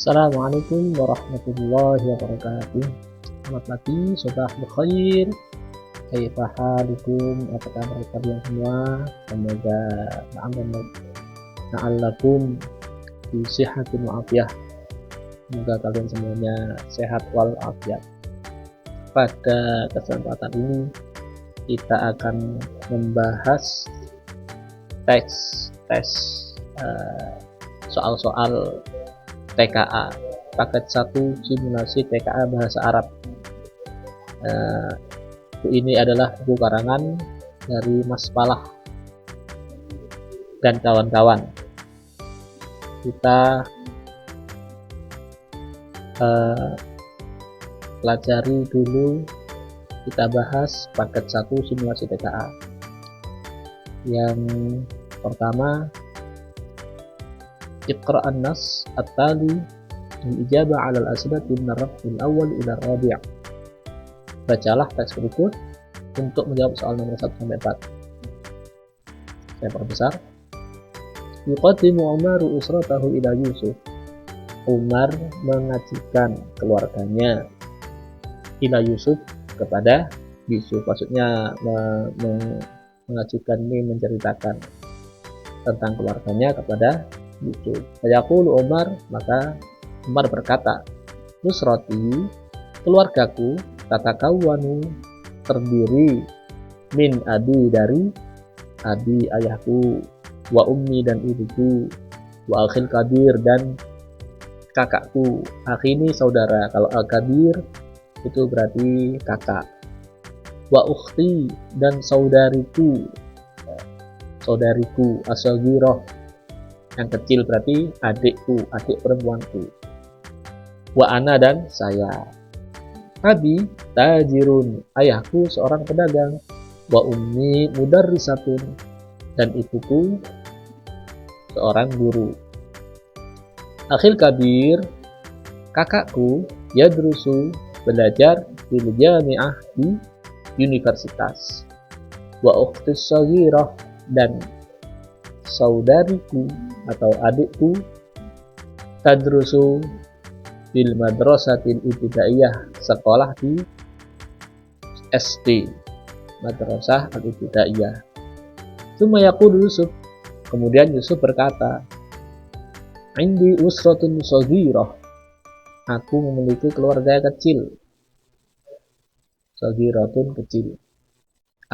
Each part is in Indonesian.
Assalamualaikum warahmatullahi wabarakatuh. Selamat pagi, sobah bekhair. Kaifa halukum? Apa kabar kalian semua? Semoga na'allakum fi sihatin wa afiyah. Semoga kalian semuanya sehat walafiat. Pada kesempatan ini kita akan membahas tes soal-soal TKA paket 1 simulasi TKA bahasa Arab. Ini adalah buku karangan dari Mas Falah dan kawan-kawan. Kita pelajari dulu, kita bahas paket 1 simulasi TKA. Yang pertama, Iqra an-nas at-tali al-ijabah 'ala al-as'ilati min ar-raf' al-awwal ila ar-rabi'. Bacalah teks berikut untuk menjawab soal nomor 1 sampai 4. Saya perbesar. Yuqaddimu Umaru usratahu ila Yusuf. Umar mengajukan keluarganya ila Yusuf kepada Yusuf. Maksudnya mengajukan ini menceritakan tentang keluarganya kepada Yusuf. Fayaqulu Umar, maka Umar berkata, Nusrati, keluargaku, tatakawwanu, terdiri min abi, dari abi ayahku, wa ummi, dan ibuku, wa akhil kabir, dan kakakku. Akhi ini saudara, kalau al-kabir itu berarti kakak. Wa ukhti, dan saudariku, as-saghirah, yang kecil berarti adikku, adik perempuanku. Wa ana, dan saya. Abi tajirun, ayahku seorang pedagang. Wa ummi mudarrisatun, dan ibuku seorang guru. Akhil kabir, kakakku, yadrusu, belajar fil jami'ah, di universitas. Wa ukhtis saghirah, dan saudariku atau adikku, tadrusu fil madrasatil ibtidaiyah, sekolah di SD, madrasah al-ibtidaiyah. Tsumma yaqulu Yusuf, kemudian Yusuf berkata, indi usratun saghirah, aku memiliki keluarga kecil. Saghiratun, kecil.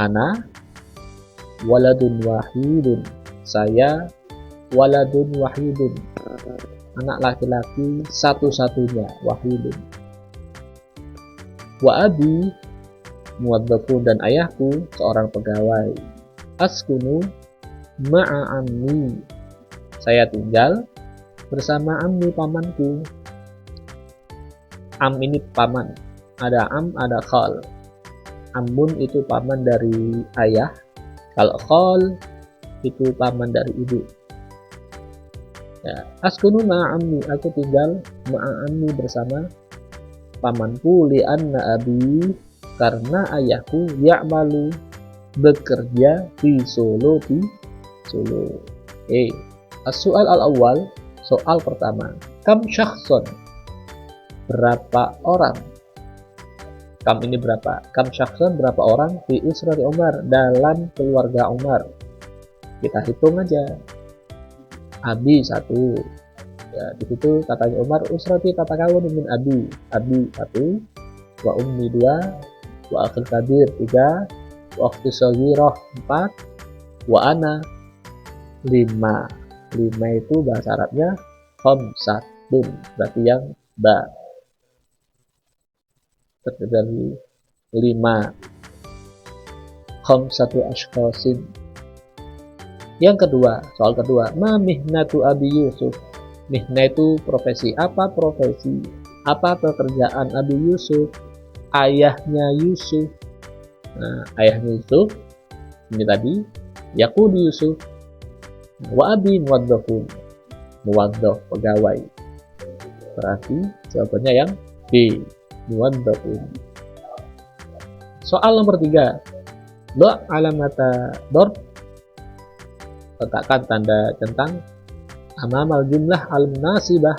Ana waladun wahidun, saya waladun wahidun, anak laki-laki satu-satunya, wahidun. Wa abi muwadzafun, dan ayahku seorang pegawai. Askunu ma'a ammi, saya tinggal bersama ammi, pamanku. Am ini paman, ada am, ada khal. Amun itu paman dari ayah, kalau khal itu paman dari ibu. Ya, askunu ma'ammi, aku tinggal ma'ammi, bersama pamanku. Li'anna abi, karena ayahku, ya'malu, bekerja di Solo, As-su'al al-awwal, soal pertama. Kam syakhson, berapa orang? Kam ini berapa? Kam syakhson, berapa orang? Fi usrati Umar, dalam keluarga Umar. Kita hitung aja. Abi 1. Ya, di situ katanya Umar, usrati tatakawwanu min abi. Abi 1, wa ummi 2, wa akhil kabir 3, wa akhti saghirah 4, wa ana 5. 5 itu bahasa Arabnya khamsatun, berarti yang ba. Terdiri dari 5. Khamsatu ashkhasin. Yang kedua, soal kedua, ma mihnatu abi Yusuf. Mihna itu profesi. Apa profesi? Apa pekerjaan Abi Yusuf? Ayahnya Yusuf. Nah, ayahnya Yusuf ini tadi yaqulu Yusuf. Wa abi muwadzafun, muwadzaf, pegawai. Berarti jawabannya yang B, muwadzafun. Soal nomor 3. Do alamata dor, letakkan tanda centang amamal jumlah al-munasibah,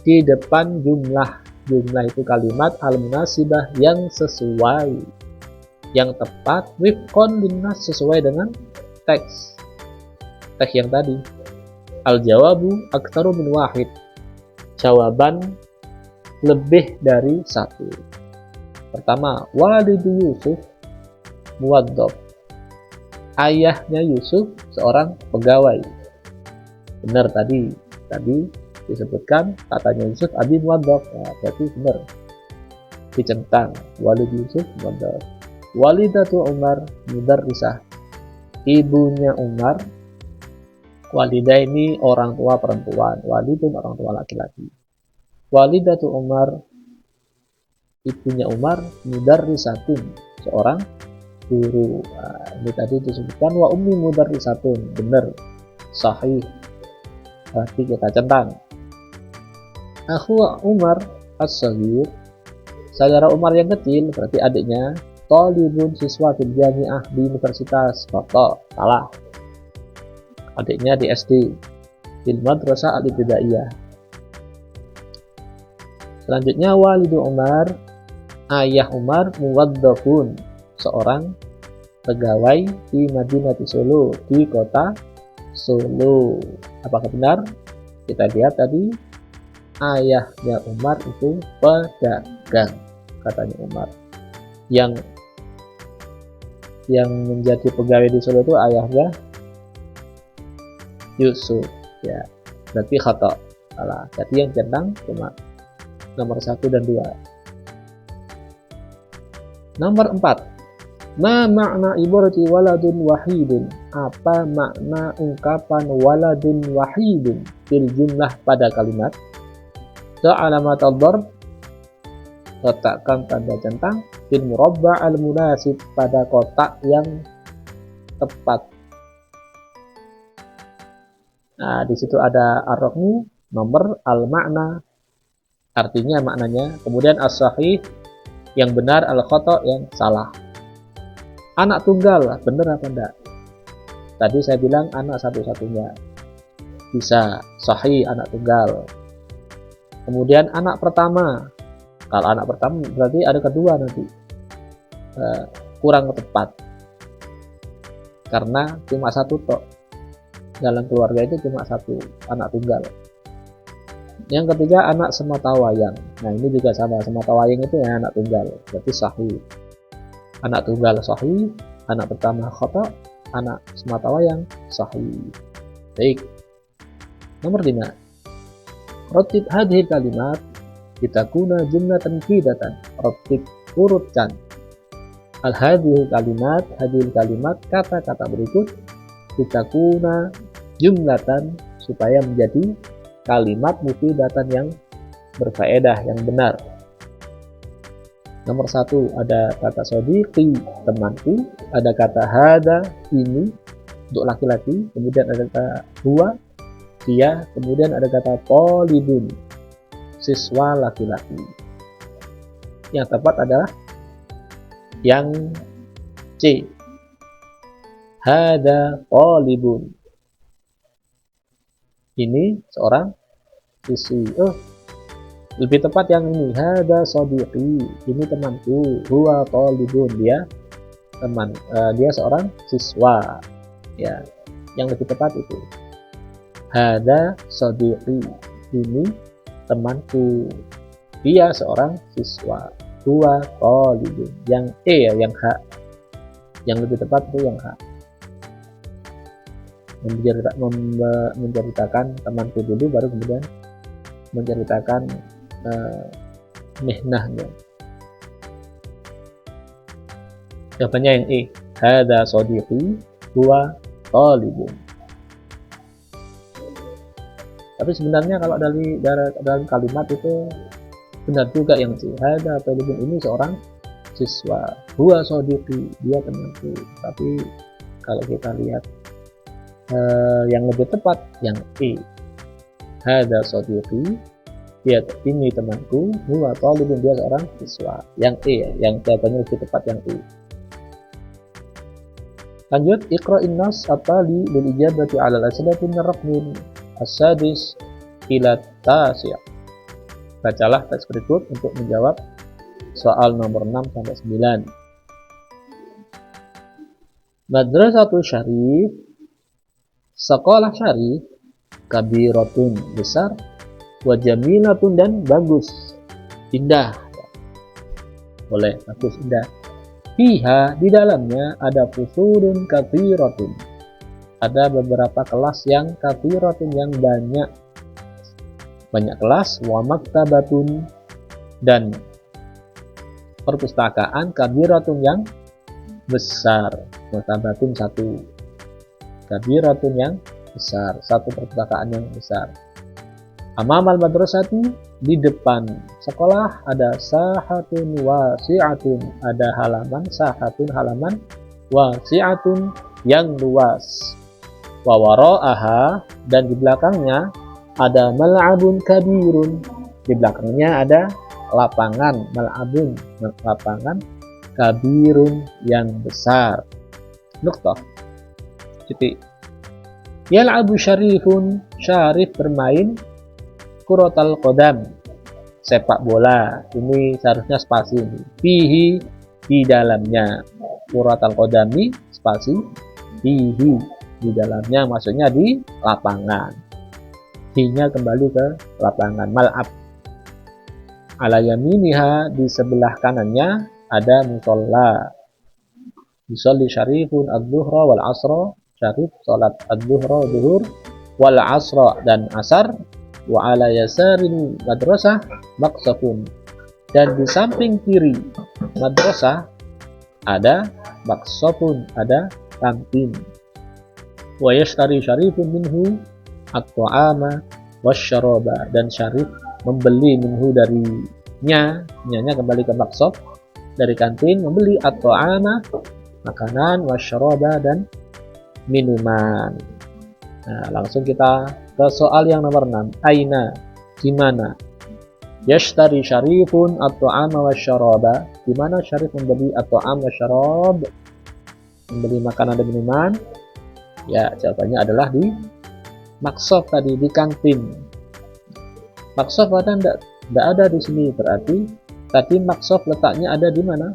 di depan jumlah. Jumlah itu kalimat al-munasibah yang sesuai, yang tepat, wifqon linnas, sesuai dengan teks yang tadi. Al-jawabu aktsaru min wahid, jawaban lebih dari satu. Pertama, walidu Yusuf muwaddaf, ayahnya Yusuf seorang pegawai. Benar tadi disebutkan katanya Yusuf abi muwaddaf, nah, berarti benar dicentang walidu Yusuf muwaddaf. Walidatu Umar mudarrisah, ibunya Umar. Walidah ini orang tua perempuan, walidun orang tua laki-laki. Walidatu Umar, ibunya Umar, mudarrisatun, seorang guru. Nah, ini tadi disebutkan wa ummi mudarrisatun, benar, sahih. Berarti kita centang. Akhu Umar as-saghir, saudara Umar yang kecil, berarti adiknya, talibun, siswa fil jami'ah, di universitas. Foto, salah. Adiknya di SD, fil madrasah al-ibtidaiyah. Selanjutnya walidu Umar, ayah Umar, muwaddafun, seorang pegawai di Madinah Solo, di kota Solo. Apakah benar? Kita lihat tadi, ayahnya Umar itu pedagang, katanya Umar. Yang menjadi pegawai di Solo itu ayahnya Yusuf, ya, berarti khata, salah. Jadi yang centang cuma nomor 1 dan 2. Nomor 4, ma makna ibarati waladun wahidun, apa makna ungkapan waladun wahidun fil jumlah pada kalimat. Alamat ad-darb, letakkan tanda centang, fil murabba' al-munasib, pada kotak yang tepat. Nah, di situ ada ar-raqmu, nomor, al-makna, artinya maknanya, kemudian as-sahih, yang benar, al-khata, yang salah. Anak tunggal, benar apa enggak? Tadi saya bilang anak satu-satunya, bisa sahih anak tunggal. Kemudian anak pertama, kalau anak pertama berarti ada kedua nanti, kurang tepat, karena cuma satu tok. Dalam keluarga itu cuma satu anak tunggal. Yang ketiga anak sematawayang. Nah, ini juga sama, sematawayang itu ya anak tunggal, berarti sahih. Anak tunggal sahih, anak pertama khata, anak sematawayang sahih. Baik. Nomor 5. Ratib hadhil kalimat litakuna jumlatan fidatan. Ratib, urutkan hadhil kalimat, kata-kata berikut, litakuna jumlatan, supaya menjadi kalimat mufidatan yang berfaedah, yang benar. Nomor 1 ada kata sodiqi, temanku, ada kata hada, ini, untuk laki-laki, kemudian ada kata huwa, dia, kemudian ada kata talibun, siswa laki-laki. Yang tepat adalah yang C, hada talibun, ini seorang siswi. Lebih tepat yang ini, hada sadiqi, ini temanku, huwa talibun, dia teman, dia seorang siswa, ya. Yang lebih tepat itu hada sadiqi, ini temanku, dia seorang siswa, huwa talibun. Yang E ya, yang H, yang lebih tepat itu yang H. Menceritakan temanku dulu, baru kemudian menceritakan mihnahnya. Jawabannya yang E, hada sadiqi huwa talibun. Tapi sebenarnya kalau dalam kalimat itu benar juga yang C, hada talibun, ini seorang siswa, huwa sadiqi, dia temanku. Tapi kalau kita lihat yang lebih tepat yang E, hada sadiqi, dia ini temanku, huwa talibun, dia seorang siswa. Yang E, yang jawabannya lebih tepat yang E. Lanjut, iqra'in nas at-tali lil ijabati 'ala al-as'ilati min ar-raqmin as-sadis ila tasi'. Bacalah teks berikut untuk menjawab soal nomor 6 sampai 9. Madrasatul Syarif, sekolah Syarif, kabiratun besar, wa jamilatun dan bagus, indah. Boleh bagus indah. Fiha di dalamnya ada fusulun katsiratun. Ada beberapa kelas yang katsiratun yang banyak kelas, wa maktabatun dan perpustakaan kabiratun yang besar. Maktabatun satu, kabiratun yang besar, satu perpustakaan yang besar. Amamal madrasati, di depan sekolah ada sahatun wasi'atun, ada halaman, sahatun halaman, wasi'atun yang luas. Wa wara'aha, dan di belakangnya ada mal'abun kabirun, di belakangnya ada lapangan, mal'abun lapangan, kabirun yang besar. Nuktah titik. Yal'abu syarifun, syarif bermain kuratal qadam, sepak bola. Ini seharusnya spasi ini. Fihi, di dalamnya. Kuratal qadami, spasi. Fihi, di dalamnya, maksudnya di lapangan. Hinya kembali ke lapangan. Mal'ab. Ala yaminiha, di sebelah kanannya ada musolla. Yusolli syarifun ad-duhra wal asra. Syarif salat ad-duhra duhur wal asra dan asar. Wa ala yasarin madrasah maqsafun, dan di samping kiri madrasah ada maqsafun, ada kantin. Wa yashtari syarifun minhu at-ta'ama wasyaraba, dan syarif membeli minhu darinya, nyanya kembali ke maqsaf, dari kantin membeli at-ta'ama makanan, wasyaraba dan minuman. Nah, langsung kita ke soal yang nomor 6. Aina, di mana? Yashtari syarifun at-ta'ama wasyaraba, di mana syarif membeli at-ta'am wasyarab, membeli makanan dan minuman? Ya, jawabannya adalah di maqsaf tadi, di kantin. Maqsaf ada enggak ada di sini, berarti tadi maqsaf letaknya ada di mana?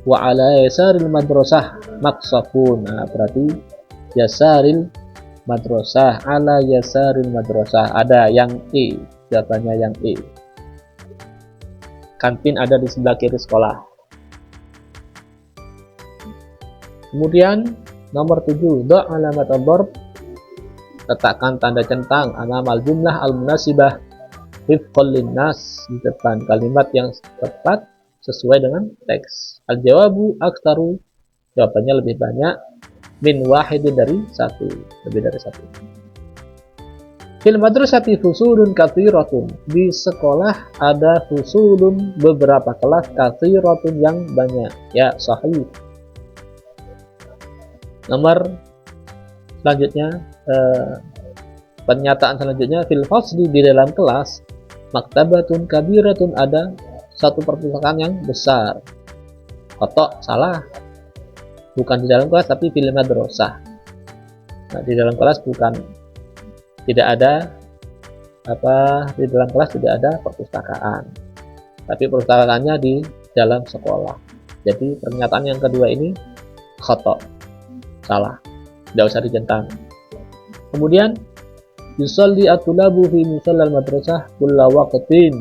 Wa ala yasaril madrasah maqsafun. Nah, berarti yasaril madrasah, ala yasaril madrasah, ada yang E, jawabannya yang E. Kantin ada di sebelah kiri sekolah. Kemudian nomor 7, da' alamat ad-darb, letakkan tanda centang amamal jumlah al-munasibah wifqan linnas, di depan kalimat yang tepat sesuai dengan teks. Al-jawabu aktaru, jawabannya lebih banyak, min wahidin, dari satu, lebih dari satu. Fil madrasati fusulun katsiratun, di sekolah ada fusulun, beberapa kelas, katsiratun yang banyak. Ya, sahih. Nomor selanjutnya, pernyataan selanjutnya, fil fasli, di dalam kelas, maktabatun kabiratun, ada satu perpustakaan yang besar. Kotok, salah, bukan di dalam kelas tapi fil madrasah. Nah, di dalam kelas bukan, tidak ada di dalam kelas tidak ada perpustakaan, tapi perpustakaannya di dalam sekolah. Jadi pernyataan yang kedua ini khotok, salah, tidak usah dicentang. Kemudian yusolli at-tulabu fi musallal madrasah kulla waqtin,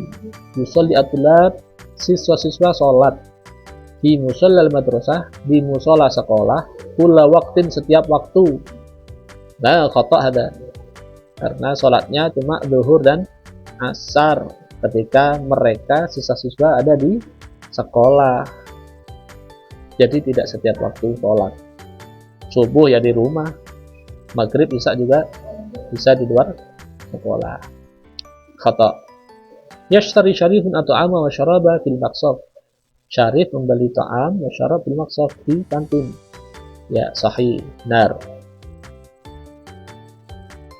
yusolli at-tulab, siswa-siswa sholat di musallal madrasah, di musola sekolah, kulla waqtin, setiap waktu. Nah, khotok ada, karena sholatnya cuma zuhur dan asar ketika mereka siswa-siswa ada di sekolah. Jadi tidak setiap waktu sholat. Subuh ya di rumah, maghrib isya juga bisa di luar sekolah. Khotok. Yashtari syarifun at-ta'ama wa syaraba fil maqsaf, syarif membeli ta'am wa syarab fil maqsaf, di kantin. Ya, sahih, benar.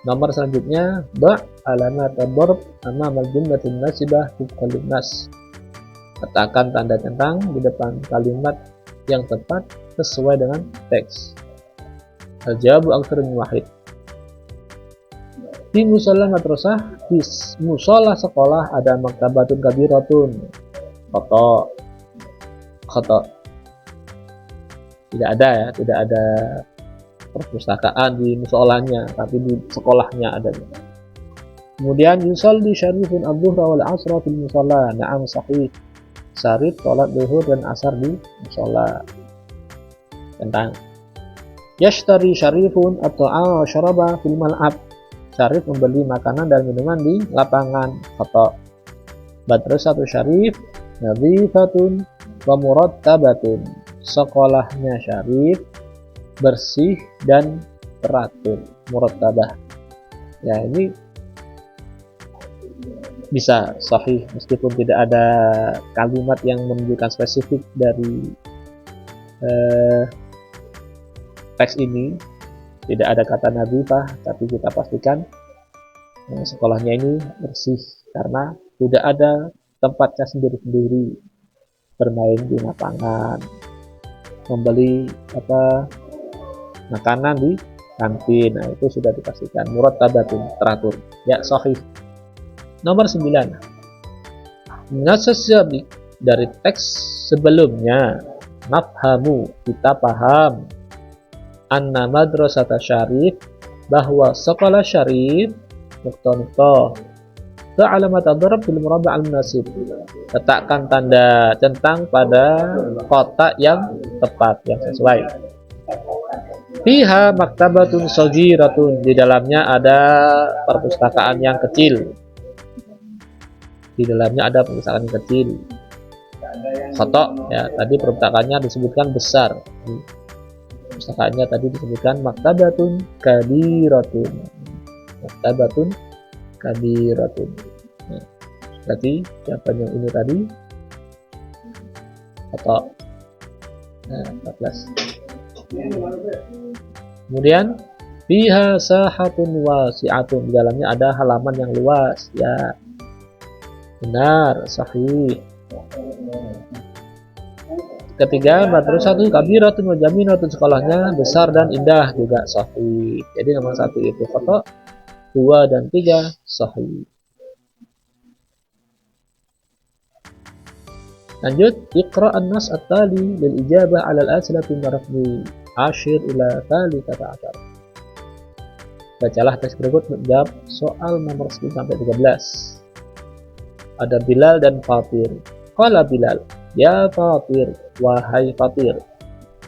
Nomor selanjutnya, ba' alamat ad-darb amama al-jumlatin nasibah wifqan linnas, letakkan tanda centang di depan kalimat yang tepat sesuai dengan teks. Al-jawabu aktsar min wahid. Di musola madrasah, di musola sekolah ada maktabatun kabiratun. Khoto. Tidak ada ya, tidak ada perpustakaan di musolanya, tapi di sekolahnya ada. Kemudian yusalli syarifun adzuhra wal asra fil musola. Na'am sahih. Syarif salat zuhur dan asar di musola. Tentang yashtari syarifun at-ta'ama wa syaraba fil mal'ab. Syarif membeli makanan dan minuman di lapangan. Khoto. Madrasatu Syarif nadhifatun wa murattabatun. Sekolahnya Syarif bersih dan teratur. Murattabah. Ya, ini bisa sahih meskipun tidak ada kalimat yang menunjukkan spesifik dari teks ini. Tidak ada kata nadhifah, tapi kita pastikan sekolahnya ini bersih karena tidak ada tempatnya sendiri-sendiri, bermain di lapangan, membeli makanan di kantin. Nah, itu sudah dipastikan murattabatun, teratur. Ya, sahih. Nomor 9. Nasasyabik, dari teks sebelumnya, nafhamu, kita paham, anna madrasata Syarif, bahwa sekolah Syarif, nukta-nukta, alamat ad-darab bil murabba' al-munasib, letakkan tanda centang pada kotak yang tepat, yang sesuai. Fiha maktabatun saghiratun, di dalamnya ada perpustakaan yang kecil. Di dalamnya ada perpustakaan yang kecil. Khoto, ya, tadi perpustakaannya disebutkan besar. Pustakaannya tadi disebutkan maktabatun kabiratun. Maktabatun kabiratun. Nah, berarti jawaban yang ini tadi atau 14. Kemudian fiha sahatun wasi'atun, di dalamnya ada halaman yang luas. Ya, benar, sahih. Ketiga, madrasatu kabiratun wa jaminatun, sekolahnya besar dan indah, juga sahih. Jadi nomor 1 itu khoto, 2 dan 3 sahih. Lanjut, iqra an-nas at-tali lil ijabah 'ala al-as'ilati marafni 10 ila 13. Bacalah teks berikut menjawab soal nomor 10 sampai 13. Ada Bilal dan Fatir. Qala Bilal, ya Fatir, wahai Fatir,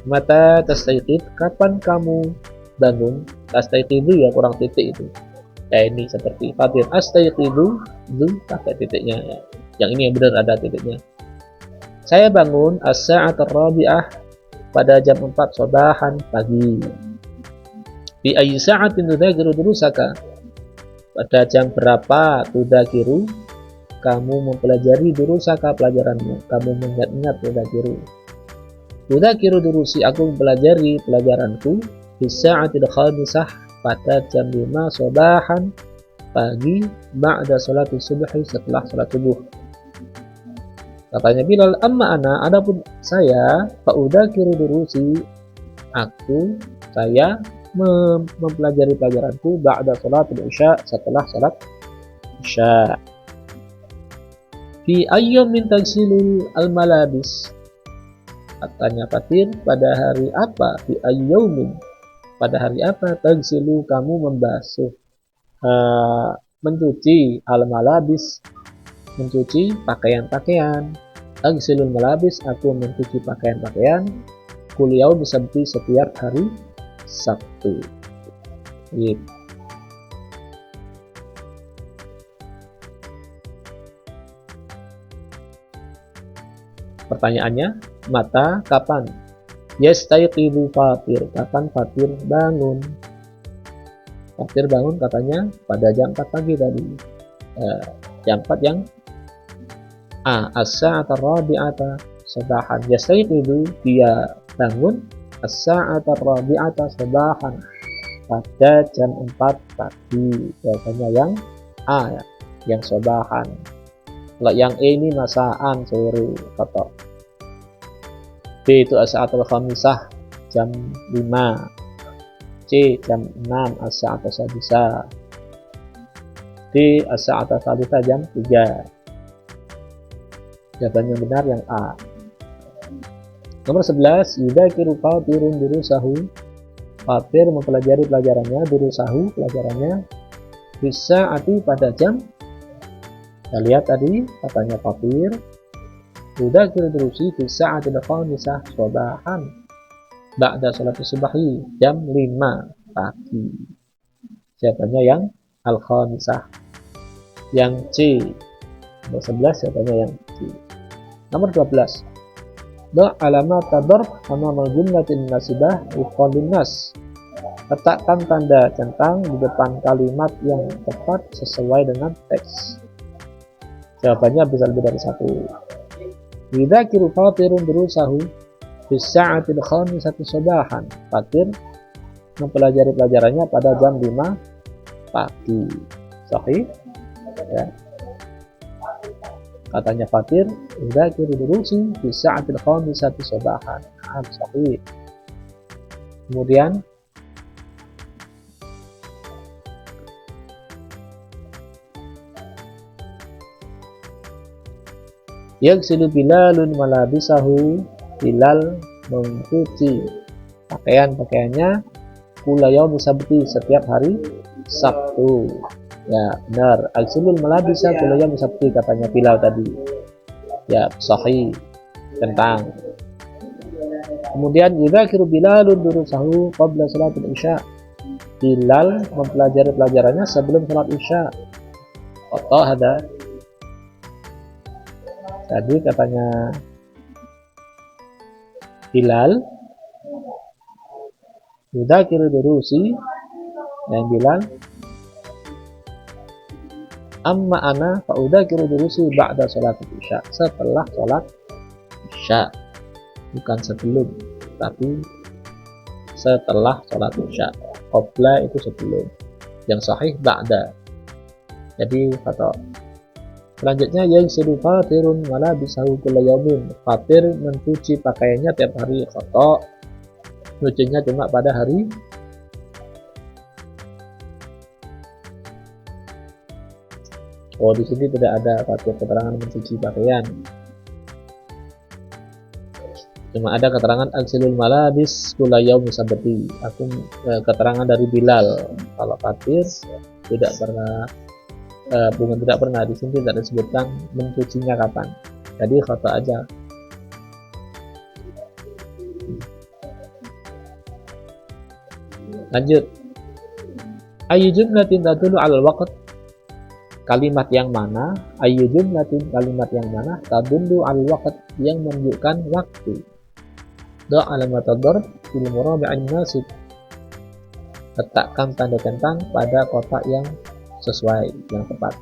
mata tastaiqid, kapan kamu bangun? Tastaiqidu ya kurang titik itu. Ini seperti Fatir, astaiqidu, itu pakai titiknya ya. Yang ini yang benar ada titiknya. Saya bangun as-sa'at ar-rabi'ah, pada jam 4 sabahan pagi. Bi ayyi sa'atin tudzakiru durusaka, pada jam berapa tudzakiru, kamu mempelajari durusaka, pelajaranmu. Kamu mengingat-ingat tudzakiru durusi, aku mempelajari pelajaranku. Bi sa'atil khamisah, pada jam 5 sabahan pagi, ba'da salati subhi, setelah salat subuh. Katanya Bilal, amma ana, adapun saya, fa'udzakiru durusi, saya mempelajari pelajaranku ba'da salatul isya, setelah salat isya. Fi ayyamin tagsilul al-malabis, katanya Fatir, pada hari apa? Fi ayyamin, pada hari apa? Tagsilu, kamu membasuh, mencuci, al-malabis, mencuci pakaian-pakaian. Tagsilul malabis, aku mencuci pakaian-pakaian. Kuliah sabti, setiap hari Sabtu. Gitu. Pertanyaannya, mata, kapan? Yastayqidu Fatir, kapan Fatir bangun? Fatir bangun katanya pada jam 4 pagi tadi. Jam 4 yang A, as-sa'at ar-rabi'ata sabahan. Yastayqidu, dia bangun as-sa'at ar-rabi'ata sabahan, pada jam 4 pagi. Biasanya yang A ya, yang sabahan. Kalau yang E ini masaan, sore, kata. B itu as-sa'atul khamisah, jam 5. C jam 6, as-sa'atul sadisah. Berarti as-sa'ata tsalitsah jam 3. Jawaban yang benar yang A. Nomor 11, yudzakiru fatirun durusahu. Fatir mempelajari pelajarannya, durusahu pelajarannya, bisa'ati pada jam. Kita lihat tadi katanya fatir, yudzakiru durusi bisa'atil khamisah shabahan. Ba'da salat subahi jam 5 pagi. Jawabannya yang al-khamisah. Yang C. Nomor 11 jawabannya yang C. Nomor 12. Alamat darb amama jumlatin nasibah uqalin nas. Letakkan tanda centang di depan kalimat yang tepat sesuai dengan teks. Jawabannya bisa lebih dari satu. Yudzakiru fatirun durusahu bisa'atil khamisati shabahan. Fatir mempelajari pelajarannya pada jam 5 pagi. Sahih? Ya. Katanya fatir, yudzakiru durusi bisa'atil khamisati shabahan. Sahih. Kemudian yaghsilu Bilalun malabisahu. Bilal mencuci pakaian-pakaiannya kula yaumi sabti setiap hari Sabtu. Ya, benar. Al-sulul malabisa kula yaumi sabti katanya Bilal tadi. Ya, sahih. Tentang. Kemudian yudzakiru Bilalun durusahu qabla salatil isya. Bilal mempelajari pelajarannya sebelum salat isya. Atau ada tadi katanya Bilal yudzakiru durusi, dan Bilal amma ana fa udzakiru durusi ba'da salat isya. Setelah salat isya, bukan sebelum, tapi setelah salat isya. Qabla itu sebelum, yang sahih ba'da. Jadi kata selanjutnya yaghsilu fatirun malabisahu kulla yaumin. Fatir mencuci pakaiannya tiap hari. Khata, nyucinya cuma pada hari di sini tidak ada fatir keterangan mencuci pakaian. Cuma ada keterangan al-silul malabis kulla yaumi sabti. Aku keterangan dari Bilal. Kalau fatir tidak pernah bukan tidak pernah, di sini tidak disebutkan mencucinya kapan. Jadi khata aja. Lanjut. Ayyu jumlatin tadullu 'alal waqt. Kalimat yang mana? Ayyu jumlatin, kalimat yang mana? Tadullu 'alal waqt, yang menunjukkan waktu. Da alamat ad-darb fil murabi'in nasib. Letakkan tanda centang pada kotak yang sesuai, yang tepat.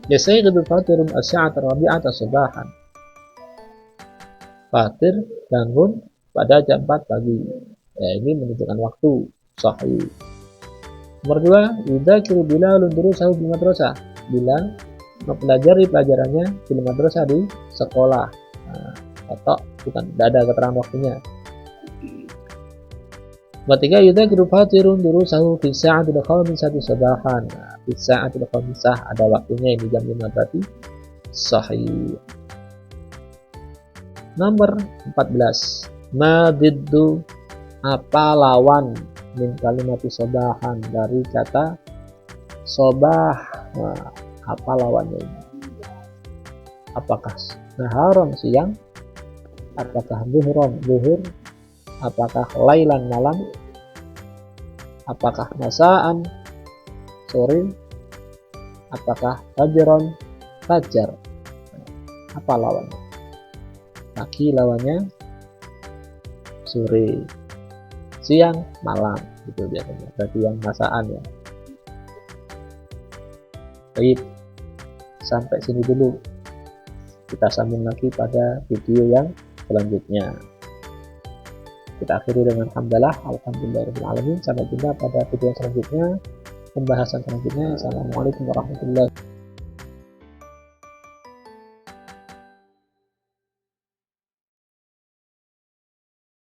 Yasayyidu fatirun as-sa'ata rabi'ata sabahan. Fatir bangun pada jam 4 pagi. Ya, ini menunjukkan waktu. Sahih. Nomor 2, yudzakiru Bilalun durusahu bil madrasah. Bilal mempelajari pelajarannya bil madrasah di sekolah. Atau bukan, tidak ada keterangan waktunya. Nomor 3, yudzakiru fatirun durusahu fi sa'atil khamisati sabahan. Fi sa'atil khamisah, ada waktunya, ini jam 5 berarti sahih. Nomor 14, ma diddu, apa lawan min kalimati sabahan, dari kata sobah. Apa lawannya ini? Apakah naharon siang? Apakah zuhron zuhur? Apakah lailan malam? Apakah masaan sore? Apakah fajron fajar? Apa lawannya? Pagi lawannya sore, siang malam, gitu biasanya. Berarti yang masaan ya. Baik, sampai sini dulu. Kita sambung lagi pada video yang selanjutnya. Kita akhiri dengan hamdalah, alhamdulillahirabbil alamin. Sampai jumpa pada video selanjutnya, pembahasan selanjutnya. Assalamualaikum warahmatullahi wabarakatuh.